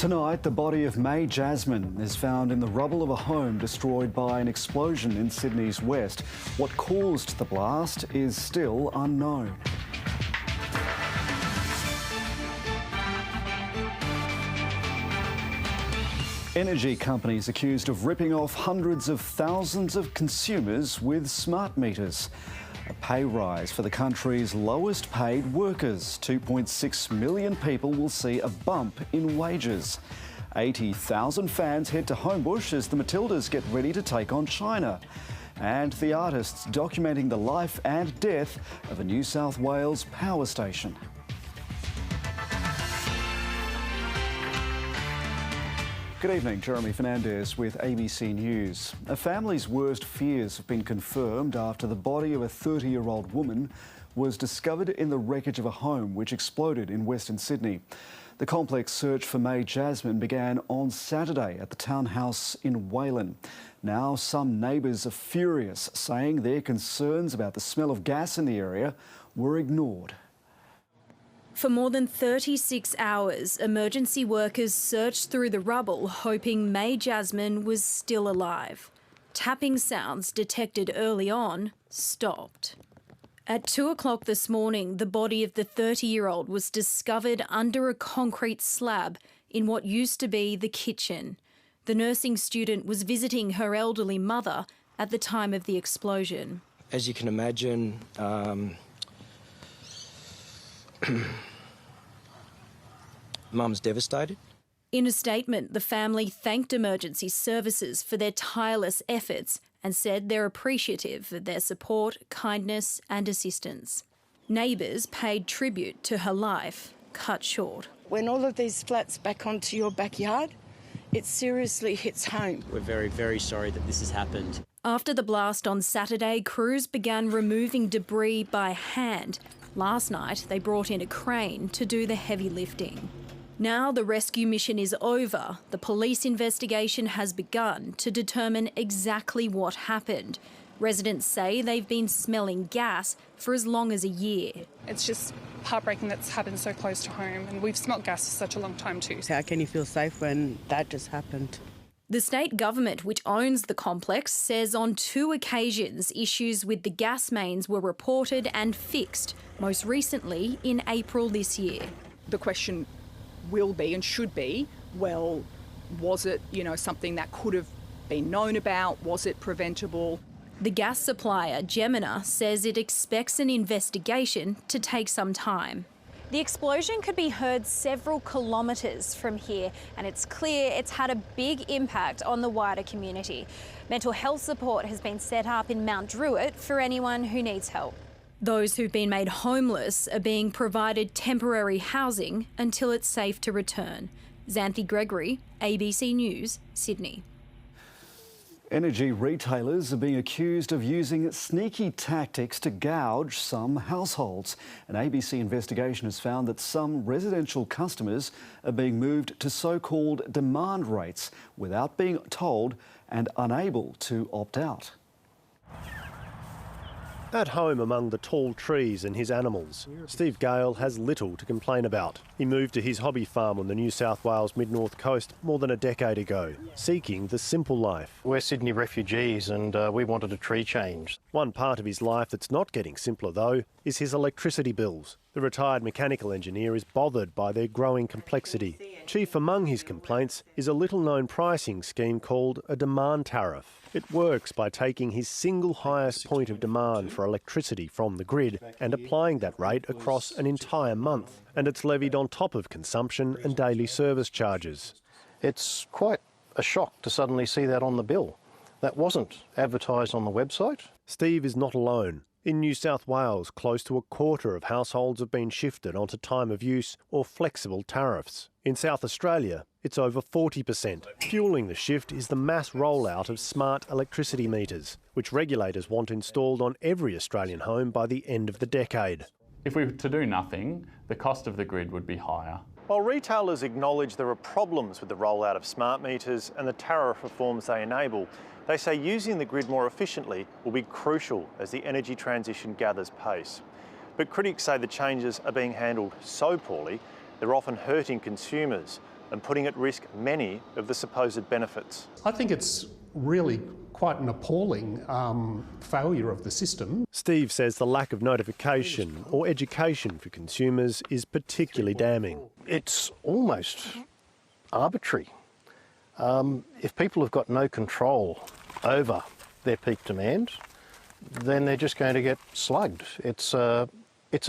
Tonight, the body of May Jasmine is found in the rubble of a home destroyed by an explosion in Sydney's west. What caused the blast is still unknown. Energy companies accused of ripping off hundreds of thousands of consumers with smart meters. A pay rise for the country's lowest paid workers. 2.6 million people will see a bump in wages. 80,000 fans head to Homebush as the Matildas get ready to take on China. And the artists documenting the life and death of a New South Wales power station. Good evening, Jeremy Fernandez with ABC News. A family's worst fears have been confirmed after the body of a 30-year-old woman was discovered in the wreckage of a home which exploded in Western Sydney. The complex search for May Jasmine began on Saturday at the townhouse in Wayland. Now some neighbours are furious, saying their concerns about the smell of gas in the area were ignored. For more than 36 hours, emergency workers searched through the rubble, hoping May Jasmine was still alive. Tapping sounds detected early on stopped. At 2 o'clock this morning, the body of the 30-year-old was discovered under a concrete slab in what used to be the kitchen. The nursing student was visiting her elderly mother at the time of the explosion. As you can imagine, Mum's devastated. In a statement, the family thanked emergency services for their tireless efforts and said they're appreciative of their support, kindness and assistance. Neighbours paid tribute to her life, cut short. When all of these flats back onto your backyard, it seriously hits home. We're very, very sorry that this has happened. After the blast on Saturday, crews began removing debris by hand. Last night, they brought in a crane to do the heavy lifting. Now the rescue mission is over. The police investigation has begun to determine exactly what happened. Residents say they've been smelling gas for as long as a year. It's just heartbreaking that's happened so close to home, and we've smelt gas for such a long time too. How can you feel safe when that just happened? The state government, which owns the complex, says on 2 occasions issues with the gas mains were reported and fixed, most recently in April this year. The question will be and should be, well, was it, something that could have been known about? Was it preventable? The gas supplier, Gemina, says it expects an investigation to take some time. The explosion could be heard several kilometres from here, and it's clear it's had a big impact on the wider community. Mental health support has been set up in Mount Druitt for anyone who needs help. Those who've been made homeless are being provided temporary housing until it's safe to return. Xanthi Gregory, ABC News, Sydney. Energy retailers are being accused of using sneaky tactics to gouge some households. An ABC investigation has found that some residential customers are being moved to so-called demand rates without being told and unable to opt out. At home among the tall trees and his animals, Steve Gale has little to complain about. He moved to his hobby farm on the New South Wales mid-north coast more than a decade ago, seeking the simple life. We're Sydney refugees and we wanted a tree change. One part of his life that's not getting simpler, though, is his electricity bills. The retired mechanical engineer is bothered by their growing complexity. Chief among his complaints is a little-known pricing scheme called a demand tariff. It works by taking his single highest point of demand for electricity from the grid and applying that rate across an entire month. And it's levied on top of consumption and daily service charges. It's quite a shock to suddenly see that on the bill. That wasn't advertised on the website. Steve is not alone. In New South Wales, close to a quarter of households have been shifted onto time of use or flexible tariffs. In South Australia, it's over 40%. Fuelling the shift is the mass rollout of smart electricity meters, which regulators want installed on every Australian home by the end of the decade. If we were to do nothing, the cost of the grid would be higher. While retailers acknowledge there are problems with the rollout of smart meters and the tariff reforms they enable, they say using the grid more efficiently will be crucial as the energy transition gathers pace. But critics say the changes are being handled so poorly, they're often hurting consumers and putting at risk many of the supposed benefits. I think it's really quite an appalling failure of the system. Steve says the lack of notification or education for consumers is particularly damning. It's almost arbitrary. If people have got no control over their peak demand, then they're just going to get slugged. It's a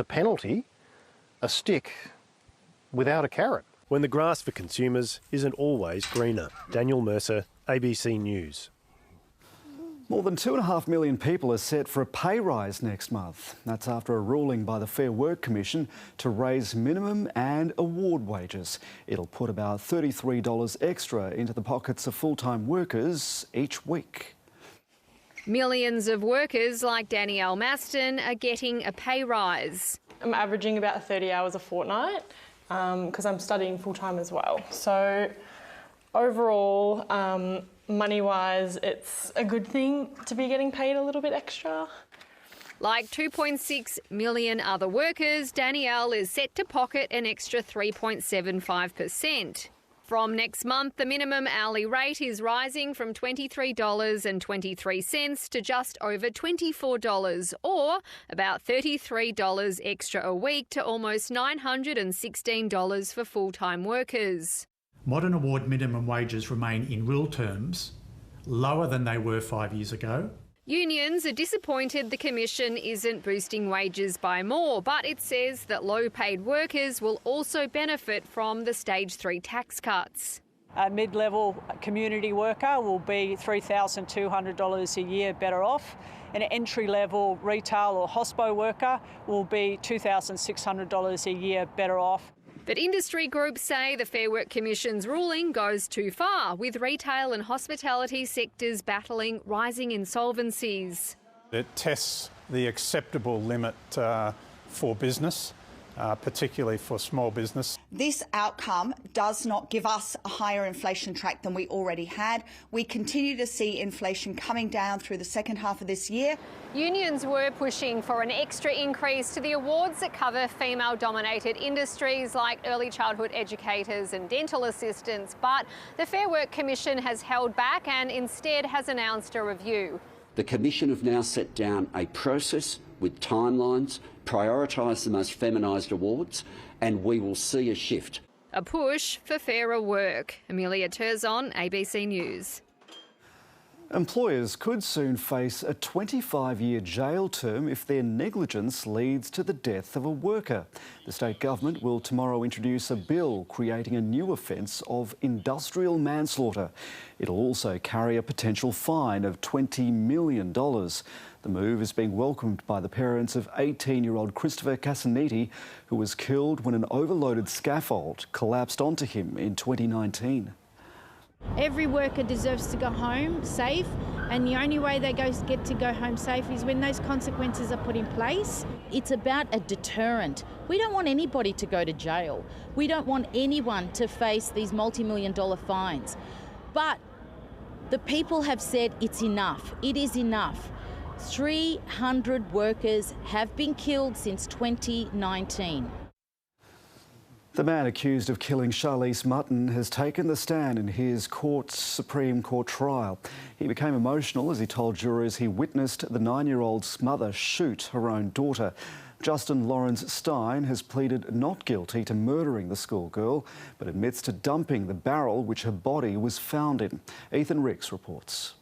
penalty, a stick without a carrot. When the grass for consumers isn't always greener. Daniel Mercer, ABC News. More than 2.5 million people are set for a pay rise next month. That's after a ruling by the Fair Work Commission to raise minimum and award wages. It'll put about $33 extra into the pockets of full-time workers each week. Millions of workers like Danielle Maston are getting a pay rise. I'm averaging about 30 hours a fortnight because I'm studying full-time as well. So overall, money-wise, it's a good thing to be getting paid a little bit extra. Like 2.6 million other workers, Danielle is set to pocket an extra 3.75%. From next month, the minimum hourly rate is rising from $23.23 to just over $24, or about $33 extra a week to almost $916 for full-time workers. Modern award minimum wages remain in real terms lower than they were 5 years ago. Unions are disappointed the Commission isn't boosting wages by more, but it says that low-paid workers will also benefit from the Stage 3 tax cuts. A mid-level community worker will be $3,200 a year better off. An entry-level retail or hospo worker will be $2,600 a year better off. But industry groups say the Fair Work Commission's ruling goes too far, with retail and hospitality sectors battling rising insolvencies. It tests the acceptable limit for business, particularly for small business. This outcome does not give us a higher inflation track than we already had. We continue to see inflation coming down through the second half of this year. Unions were pushing for an extra increase to the awards that cover female-dominated industries like early childhood educators and dental assistants, but the Fair Work Commission has held back and instead has announced a review. The Commission have now set down a process with timelines, prioritise the most feminised awards, and we will see a shift. A push for fairer work. Amelia Terzon, ABC News. Employers could soon face a 25-year jail term if their negligence leads to the death of a worker. The state government will tomorrow introduce a bill creating a new offence of industrial manslaughter. It'll also carry a potential fine of $20 million. The move is being welcomed by the parents of 18-year-old Christopher Casaniti, who was killed when an overloaded scaffold collapsed onto him in 2019. Every worker deserves to go home safe, and the only way they get to go home safe is when those consequences are put in place. It's about a deterrent. We don't want anybody to go to jail. We don't want anyone to face these multi-million-dollar fines. But the people have said it's enough. It is enough. 300 workers have been killed since 2019. The man accused of killing Chalice Mutton has taken the stand in his Supreme Court trial. He became emotional as he told jurors he witnessed the 9-year-old's mother shoot her own daughter. Justin Lawrence Stein has pleaded not guilty to murdering the schoolgirl, but admits to dumping the barrel which her body was found in. Ethan Ricks reports.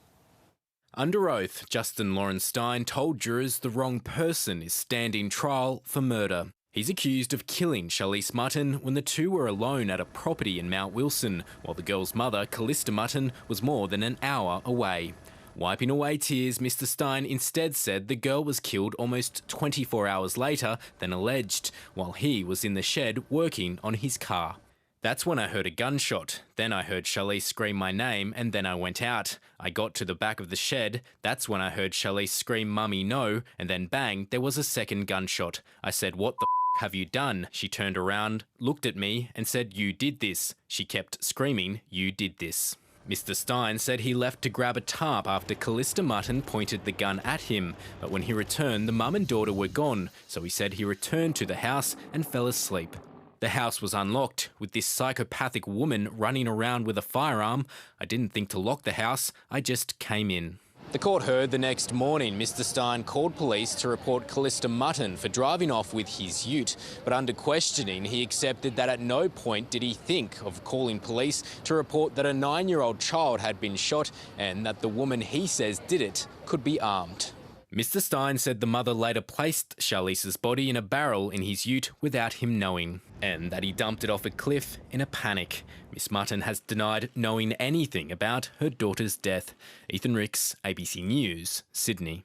Under oath, Justin Lawrence Stein told jurors the wrong person is standing trial for murder. He's accused of killing Chalice Mutton when the two were alone at a property in Mount Wilson, while the girl's mother, Callista Mutton, was more than an hour away. Wiping away tears, Mr. Stein instead said the girl was killed almost 24 hours later than alleged, while he was in the shed working on his car. That's when I heard a gunshot. Then I heard Chalice scream my name, and then I went out. I got to the back of the shed. That's when I heard Chalice scream "Mummy, no," and then bang, there was a second gunshot. I said, "What the have you done?" She turned around, looked at me and said, "You did this." She kept screaming, "You did this." Mr. Stein said he left to grab a tarp after Callista Mutton pointed the gun at him, but when he returned, the mum and daughter were gone, so he said he returned to the house and fell asleep. The house was unlocked, with this psychopathic woman running around with a firearm. I didn't think to lock the house, I just came in. The court heard the next morning Mr Stein called police to report Chalice Mutton for driving off with his ute, but under questioning he accepted that at no point did he think of calling police to report that a 9-year-old child had been shot and that the woman he says did it could be armed. Mr Stein said the mother later placed Chalice's body in a barrel in his ute without him knowing, and that he dumped it off a cliff in a panic. Miss Mutton has denied knowing anything about her daughter's death. Ethan Ricks, ABC News, Sydney.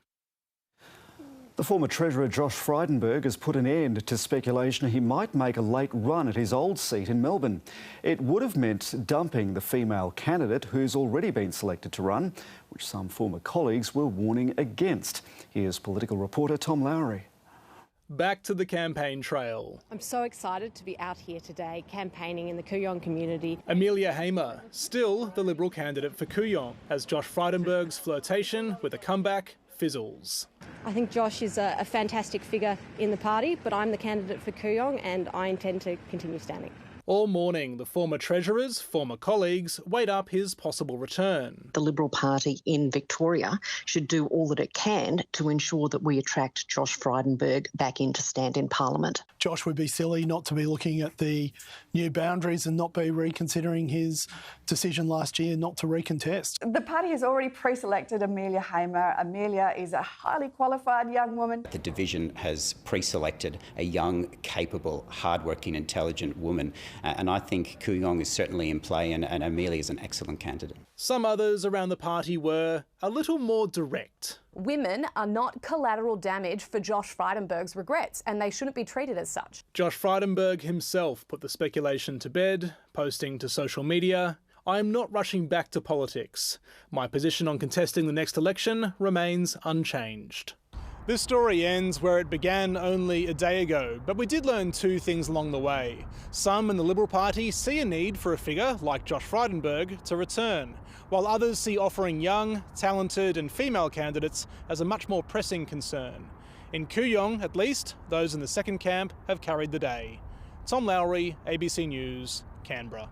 The former Treasurer Josh Frydenberg has put an end to speculation he might make a late run at his old seat in Melbourne. It would have meant dumping the female candidate who's already been selected to run, which some former colleagues were warning against. Here's political reporter Tom Lowry. Back to the campaign trail. I'm so excited to be out here today campaigning in the Kooyong community. Amelia Hamer, still the Liberal candidate for Kooyong, as Josh Frydenberg's flirtation with a comeback fizzles. I think Josh is a fantastic figure in the party, but I'm the candidate for Kooyong and I intend to continue standing. All morning, the former Treasurer's former colleagues weighed up his possible return. The Liberal Party in Victoria should do all that it can to ensure that we attract Josh Frydenberg back in to stand in Parliament. Josh would be silly not to be looking at the new boundaries and not be reconsidering his decision last year not to recontest. The party has already pre-selected Amelia Hamer. Amelia is a highly qualified young woman. The division has pre-selected a young, capable, hardworking, intelligent woman. And I think Kooyong is certainly in play and Amelia is an excellent candidate. Some others around the party were a little more direct. Women are not collateral damage for Josh Frydenberg's regrets, and they shouldn't be treated as such. Josh Frydenberg himself put the speculation to bed, posting to social media, "I am not rushing back to politics. My position on contesting the next election remains unchanged." This story ends where it began only a day ago, but we did learn two things along the way. Some in the Liberal Party see a need for a figure like Josh Frydenberg to return, while others see offering young, talented and female candidates as a much more pressing concern. In Kooyong, at least, those in the second camp have carried the day. Tom Lowry, ABC News, Canberra.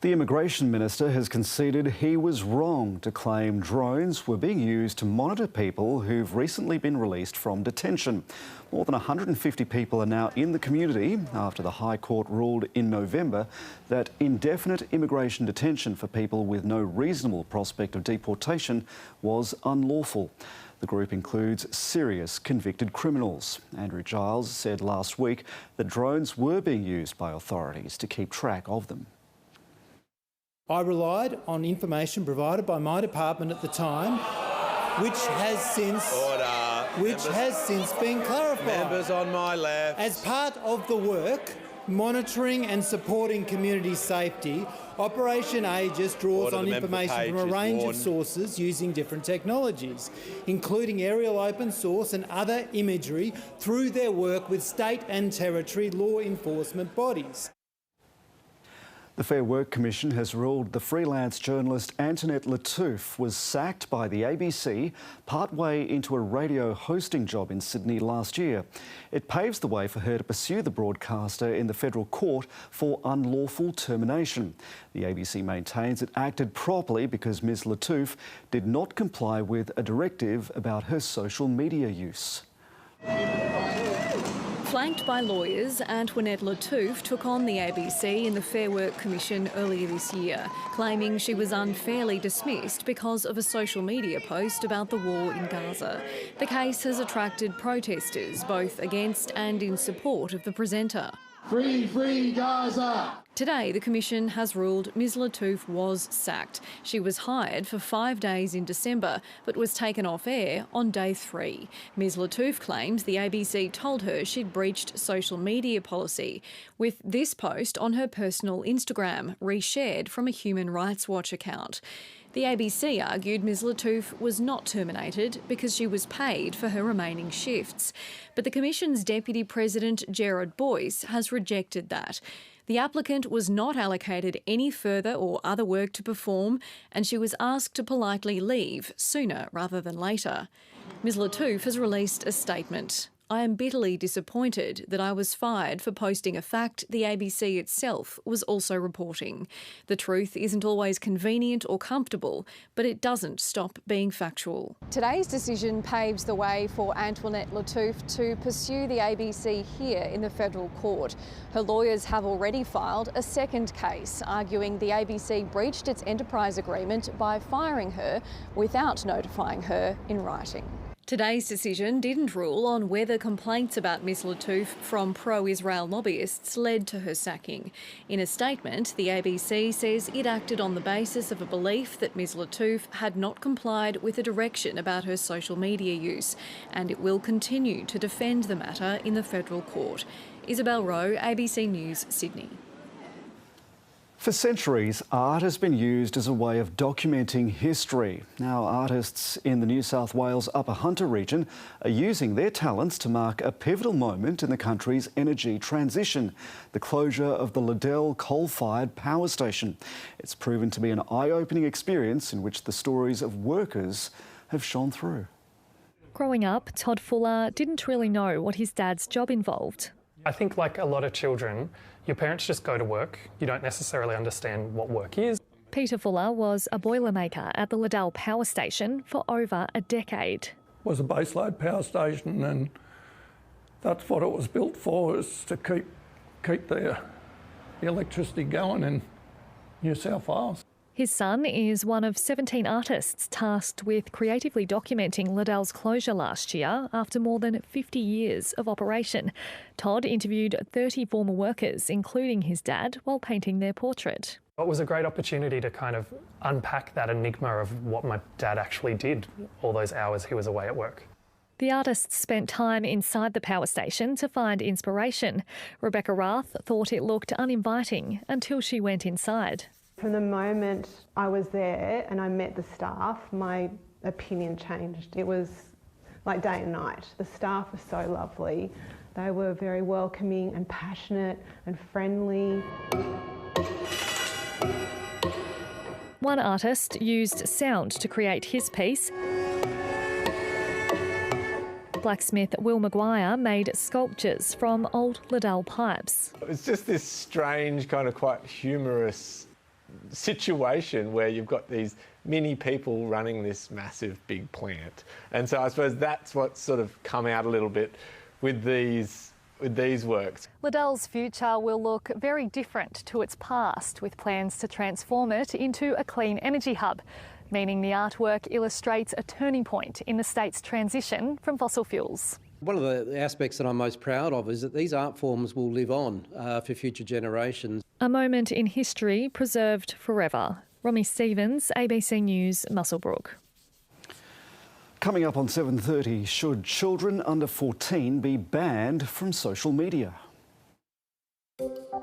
The Immigration Minister has conceded he was wrong to claim drones were being used to monitor people who've recently been released from detention. More than 150 people are now in the community after the High Court ruled in November that indefinite immigration detention for people with no reasonable prospect of deportation was unlawful. The group includes serious convicted criminals. Andrew Giles said last week that drones were being used by authorities to keep track of them. I relied on information provided by my department at the time, which has since been clarified. Members on my left. As part of the work monitoring and supporting community safety, Operation Aegis draws on information from a range of sources using different technologies, including aerial open source and other imagery through their work with state and territory law enforcement bodies. The Fair Work Commission has ruled the freelance journalist Antoinette Lattouf was sacked by the ABC partway into a radio hosting job in Sydney last year. It paves the way for her to pursue the broadcaster in the federal court for unlawful termination. The ABC maintains it acted properly because Ms Lattouf did not comply with a directive about her social media use. Flanked by lawyers, Antoinette Lattouf took on the ABC in the Fair Work Commission earlier this year, claiming she was unfairly dismissed because of a social media post about the war in Gaza. The case has attracted protesters, both against and in support of the presenter. Free, free Gaza! Today, the Commission has ruled Ms Lattouf was sacked. She was hired for 5 days in December, but was taken off air on day 3. Ms Lattouf claims the ABC told her she'd breached social media policy, with this post on her personal Instagram, reshared from a Human Rights Watch account. The ABC argued Ms Lattouf was not terminated because she was paid for her remaining shifts. But the Commission's Deputy President, Gerard Boyce, has rejected that. The applicant was not allocated any further or other work to perform, and she was asked to politely leave sooner rather than later. Ms Lattouf has released a statement. I am bitterly disappointed that I was fired for posting a fact the ABC itself was also reporting. The truth isn't always convenient or comfortable, but it doesn't stop being factual. Today's decision paves the way for Antoinette Lattouf to pursue the ABC here in the federal court. Her lawyers have already filed a second case, arguing the ABC breached its enterprise agreement by firing her without notifying her in writing. Today's decision didn't rule on whether complaints about Ms Lattouf from pro-Israel lobbyists led to her sacking. In a statement, the ABC says it acted on the basis of a belief that Ms Lattouf had not complied with a direction about her social media use, and it will continue to defend the matter in the federal court. Isabel Rowe, ABC News, Sydney. For centuries, art has been used as a way of documenting history. Now, artists in the New South Wales Upper Hunter region are using their talents to mark a pivotal moment in the country's energy transition, the closure of the Liddell coal-fired power station. It's proven to be an eye-opening experience in which the stories of workers have shone through. Growing up, Todd Fuller didn't really know what his dad's job involved. I think, like a lot of children, your parents just go to work. You don't necessarily understand what work is. Peter Fuller was a boilermaker at the Liddell power station for over a decade. It was a baseload power station, and that's what it was built for, is to keep the electricity going in New South Wales. His son is one of 17 artists tasked with creatively documenting Liddell's closure last year after more than 50 years of operation. Todd interviewed 30 former workers, including his dad, while painting their portrait. It was a great opportunity to kind of unpack that enigma of what my dad actually did all those hours he was away at work. The artists spent time inside the power station to find inspiration. Rebecca Rath thought it looked uninviting until she went inside. From the moment I was there and I met the staff, my opinion changed. It was like day and night. The staff were so lovely. They were very welcoming and passionate and friendly. One artist used sound to create his piece. Blacksmith Will Maguire made sculptures from old Liddell pipes. It's just this strange, kind of quite humorous situation where you've got these mini people running this massive big plant. And so I suppose that's what's sort of come out a little bit with these works. Liddell's future will look very different to its past, with plans to transform it into a clean energy hub, meaning the artwork illustrates a turning point in the state's transition from fossil fuels. One of the aspects that I'm most proud of is that these art forms will live on for future generations. A moment in history preserved forever. Romy Stevens, ABC News, Muswellbrook. Coming up on 7:30, should children under 14 be banned from social media?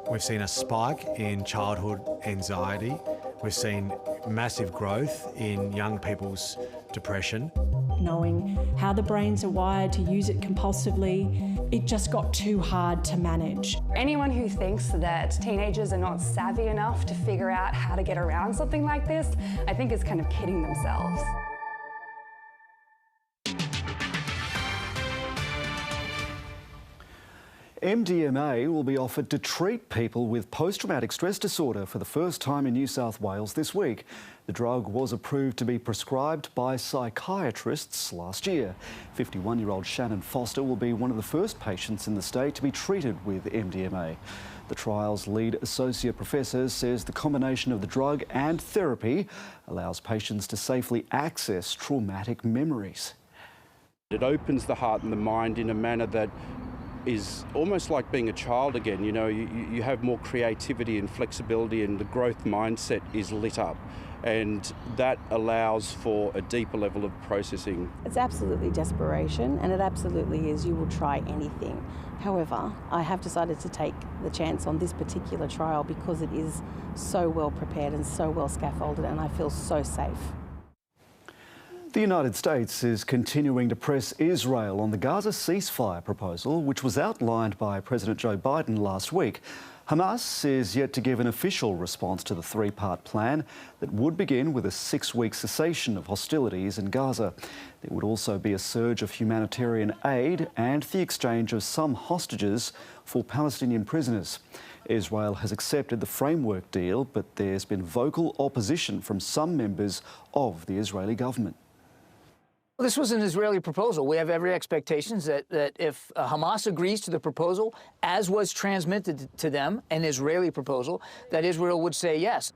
We've seen a spike in childhood anxiety. We've seen massive growth in young people's depression. Knowing how the brains are wired to use it compulsively, it just got too hard to manage. Anyone who thinks that teenagers are not savvy enough to figure out how to get around something like this, I think is kind of kidding themselves. MDMA will be offered to treat people with post-traumatic stress disorder for the first time in New South Wales this week. The drug was approved to be prescribed by psychiatrists last year. 51-year-old Shannon Foster will be one of the first patients in the state to be treated with MDMA. The trial's lead associate professor says the combination of the drug and therapy allows patients to safely access traumatic memories. It opens the heart and the mind in a manner that is almost like being a child again. You know, you have more creativity and flexibility, and the growth mindset is lit up, and that allows for a deeper level of processing. It's absolutely desperation, and it absolutely is. You will try anything. However, I have decided to take the chance on this particular trial because it is so well prepared and so well scaffolded, and I feel so safe. The United States is continuing to press Israel on the Gaza ceasefire proposal, which was outlined by President Joe Biden last week. Hamas is yet to give an official response to the three-part plan that would begin with a 6-week cessation of hostilities in Gaza. There would also be a surge of humanitarian aid and the exchange of some hostages for Palestinian prisoners. Israel has accepted the framework deal, but there's been vocal opposition from some members of the Israeli government. Well, this was an Israeli proposal. We have every expectation that if Hamas agrees to the proposal, as was transmitted to them, an Israeli proposal, that Israel would say yes.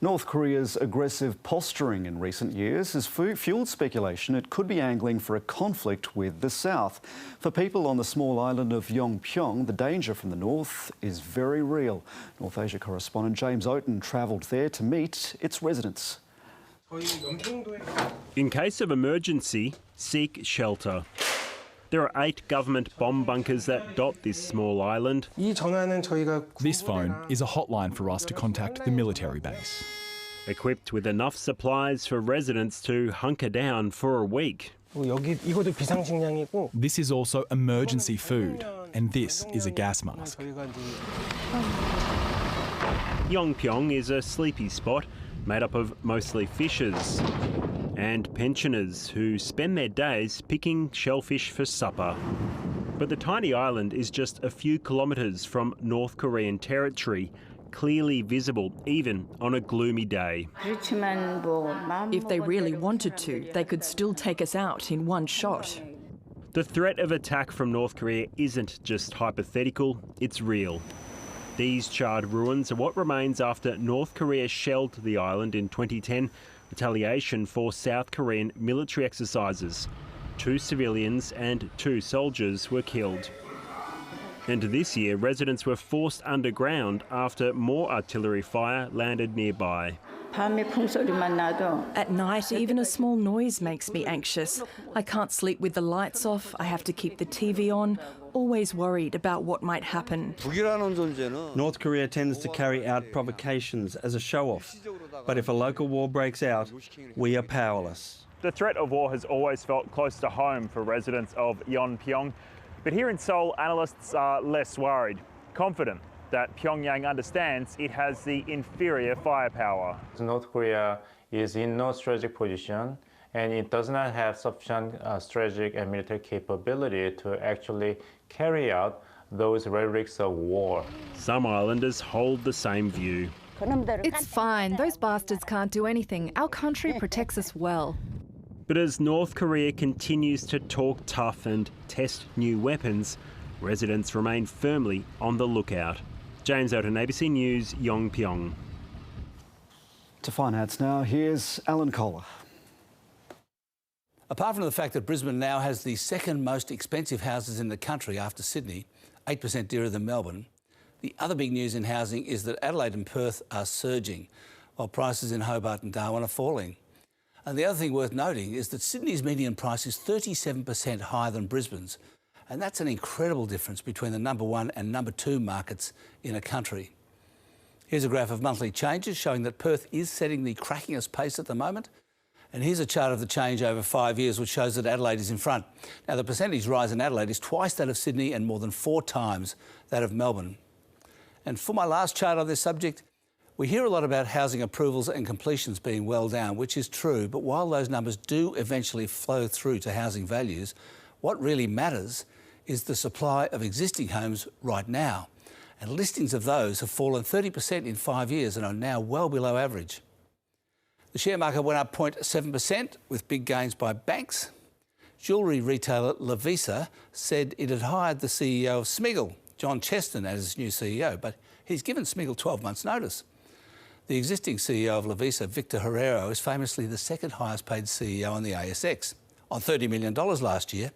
North Korea's aggressive posturing in recent years has fueled speculation it could be angling for a conflict with the South. For people on the small island of Yeonpyeong, the danger from the north is very real. North Asia correspondent James Oaten travelled there to meet its residents. In case of emergency, seek shelter. There are 8 government bomb bunkers that dot this small island. This phone is a hotline for us to contact the military base. Equipped with enough supplies for residents to hunker down for a week. This is also emergency food, and this is a gas mask. Yeonpyeong is a sleepy spot made up of mostly fishers and pensioners who spend their days picking shellfish for supper. But the tiny island is just a few kilometres from North Korean territory, clearly visible even on a gloomy day. If they really wanted to, they could still take us out in one shot. The threat of attack from North Korea isn't just hypothetical, it's real. These charred ruins are what remains after North Korea shelled the island in 2010, retaliation for South Korean military exercises. 2 civilians and 2 soldiers were killed. And this year, residents were forced underground after more artillery fire landed nearby. At night, even a small noise makes me anxious. I can't sleep with the lights off, I have to keep the TV on, always worried about what might happen. North Korea tends to carry out provocations as a show-off, but if a local war breaks out, we are powerless. The threat of war has always felt close to home for residents of Yeonpyeong, but here in Seoul, analysts are less worried, confident that Pyongyang understands it has the inferior firepower. North Korea is in no strategic position, and it does not have sufficient strategic and military capability to actually carry out those rhetorics of war. Some islanders hold the same view. It's fine. Those bastards can't do anything. Our country protects us well. But as North Korea continues to talk tough and test new weapons, residents remain firmly on the lookout. James Oaten, ABC News, Yeonpyeong. To finance now, here's Alan Kohler. Apart from the fact that Brisbane now has the second most expensive houses in the country after Sydney, 8% dearer than Melbourne, the other big news in housing is that Adelaide and Perth are surging, while prices in Hobart and Darwin are falling. And the other thing worth noting is that Sydney's median price is 37% higher than Brisbane's, and that's an incredible difference between the number 1 and number 2 markets in a country. Here's a graph of monthly changes showing that Perth is setting the crackingest pace at the moment. And here's a chart of the change over 5 years, which shows that Adelaide is in front. Now, the percentage rise in Adelaide is twice that of Sydney and more than 4 times that of Melbourne. And for my last chart on this subject, we hear a lot about housing approvals and completions being well down, which is true. But while those numbers do eventually flow through to housing values, what really matters is the supply of existing homes right now. And listings of those have fallen 30% in 5 years and are now well below average. The share market went up 0.7% with big gains by banks. Jewellery retailer Lovisa said it had hired the CEO of Smiggle, John Cheston, as its new CEO, but he's given Smiggle 12 months' notice. The existing CEO of Lovisa, Victor Herrero, is famously the second highest paid CEO on the ASX, on $30 million last year.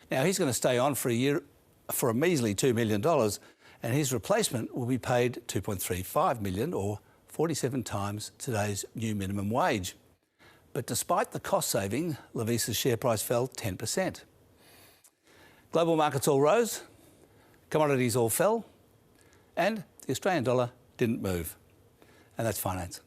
Now, he's going to stay on for a year for a measly $2 million, and his replacement will be paid $2.35 million, or 47 times today's new minimum wage. But despite the cost saving, Lovisa's share price fell 10%. Global markets all rose, commodities all fell, and the Australian dollar didn't move. And that's finance.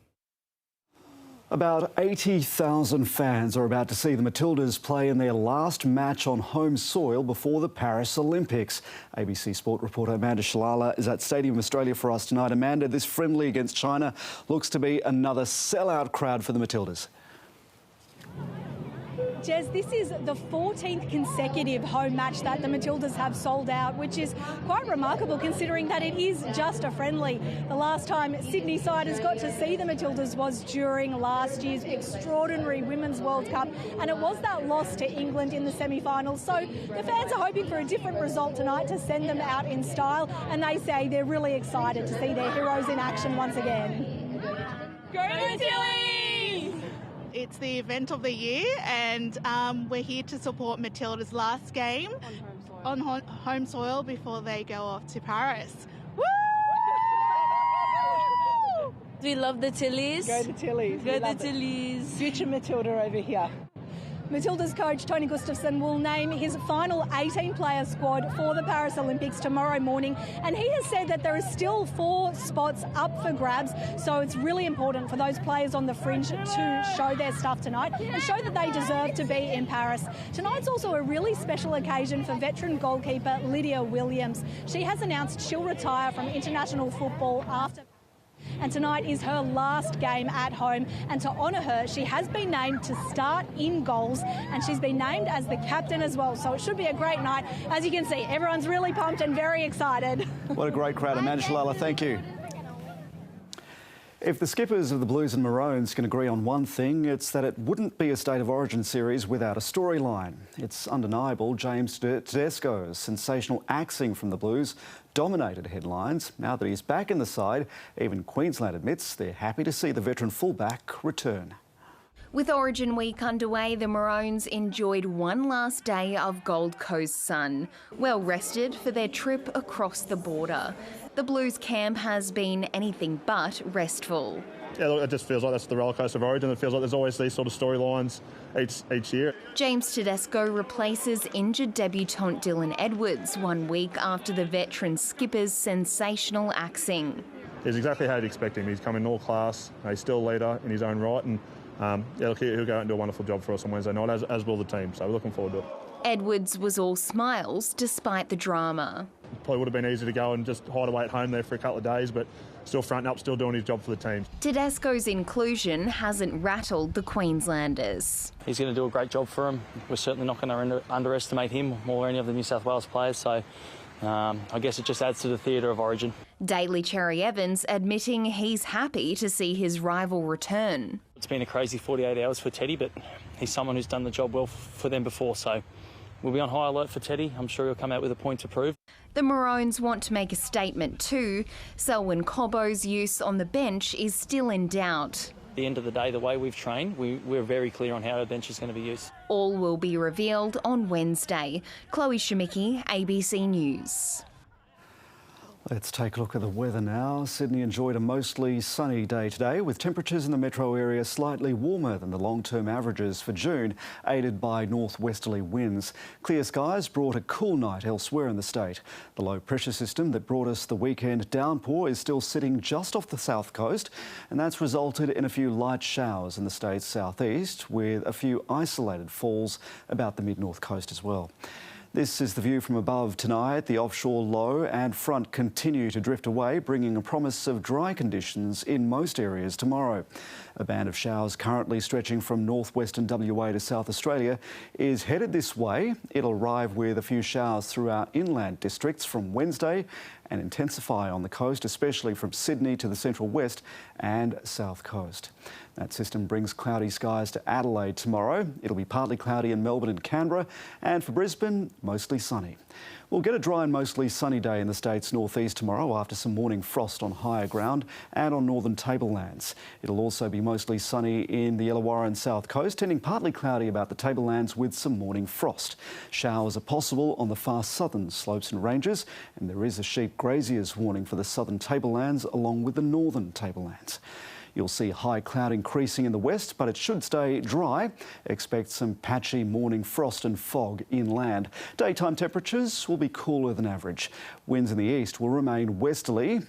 About 80,000 fans are about to see the Matildas play in their last match on home soil before the Paris Olympics. ABC Sport reporter Amanda Shalala is at Stadium Australia for us tonight. Amanda, this friendly against China looks to be another sellout crowd for the Matildas. Jez, this is the 14th consecutive home match that the Matildas have sold out, which is quite remarkable considering that it is just a friendly. The last time Sydney siders got to see the Matildas was during last year's extraordinary Women's World Cup, and it was that loss to England in the semi-finals. So the fans are hoping for a different result tonight to send them out in style, and they say they're really excited to see their heroes in action once again. Go Matildas! It's the event of the year, and we're here to support Matilda's last game on home soil before they go off to Paris. Woo! We love the Tillies. Go the Tillies. Go the Tillies. Future Matilda over here. Matilda's coach Tony Gustafsson will name his final 18-player squad for the Paris Olympics tomorrow morning, and he has said that there are still 4 spots up for grabs, so it's really important for those players on the fringe to show their stuff tonight and show that they deserve to be in Paris. Tonight's also a really special occasion for veteran goalkeeper Lydia Williams. She has announced she'll retire from international football after... And tonight is her last game at home, and to honour her, she has been named to start in goals, and she's been named as the captain as well, so it should be a great night. As you can see, everyone's really pumped and very excited. What a great crowd. Amanda Shalala, thank you. If the skippers of the Blues and Maroons can agree on one thing, it's that it wouldn't be a State of Origin series without a storyline. It's undeniable James Tedesco's sensational axing from the Blues dominated headlines. Now that he's back in the side, even Queensland admits they're happy to see the veteran fullback return. With Origin Week underway, the Maroons enjoyed one last day of Gold Coast sun, well rested for their trip across the border. The Blues camp has been anything but restful. Yeah, look, it just feels like that's the roller coaster of Origin. It feels like there's always these sort of storylines each year. James Tedesco replaces injured debutant Dylan Edwards 1 week after the veteran skipper's sensational axing. He's exactly how you'd expect him. He's come in all class. He's still a leader in his own right, and yeah, look, he'll go out and do a wonderful job for us on Wednesday night, as will the team. So we're looking forward to it. Edwards was all smiles despite the drama. Probably would have been easy to go and just hide away at home there for a couple of days, but still fronting up, still doing his job for the team. Tedesco's inclusion hasn't rattled the Queenslanders. He's going to do a great job for him. We're certainly not going to underestimate him or any of the New South Wales players, so I guess it just adds to the theatre of Origin. Daly Cherry Evans admitting he's happy to see his rival return. It's been a crazy 48 hours for Teddy, but he's someone who's done the job well for them before, so we'll be on high alert for Teddy. I'm sure he'll come out with a point to prove. The Maroons want to make a statement too. Selwyn Cobbo's use on the bench is still in doubt. At the end of the day, the way we've trained, we're very clear on how our bench is going to be used. All will be revealed on Wednesday. Chloe Shemicki, ABC News. Let's take a look at the weather now. Sydney enjoyed a mostly sunny day today, with temperatures in the metro area slightly warmer than the long-term averages for June, aided by northwesterly winds. Clear skies brought a cool night elsewhere in the state. The low pressure system that brought us the weekend downpour is still sitting just off the south coast, and that's resulted in a few light showers in the state's southeast, with a few isolated falls about the mid-north coast as well. This is the view from above tonight. The offshore low and front continue to drift away, bringing a promise of dry conditions in most areas tomorrow. A band of showers currently stretching from northwestern WA to South Australia is headed this way. It'll arrive with a few showers through our inland districts from Wednesday and intensify on the coast, especially from Sydney to the central west and south coast. That system brings cloudy skies to Adelaide tomorrow. It'll be partly cloudy in Melbourne and Canberra, and for Brisbane, mostly sunny. We'll get a dry and mostly sunny day in the state's northeast tomorrow after some morning frost on higher ground and on northern tablelands. It'll also be mostly sunny in the Illawarra and south coast, turning partly cloudy about the tablelands with some morning frost. Showers are possible on the far southern slopes and ranges, and there is a sheep grazier's warning for the southern tablelands along with the northern tablelands. You'll see high cloud increasing in the west, but it should stay dry. Expect some patchy morning frost and fog inland. Daytime temperatures will be cooler than average. Winds in the east will remain westerly.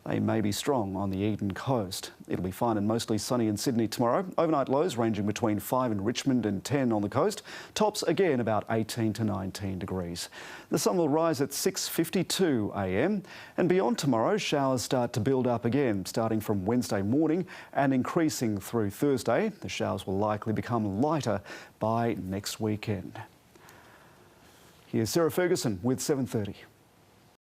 They may be strong on the Eden coast. It'll be fine and mostly sunny in Sydney tomorrow. Overnight lows ranging between 5 in Richmond and 10 on the coast. Tops again about 18 to 19 degrees. The sun will rise at 6:52 a.m. and beyond tomorrow, showers start to build up again, starting from Wednesday morning and increasing through Thursday. The showers will likely become lighter by next weekend. Here's Sarah Ferguson with 7:30.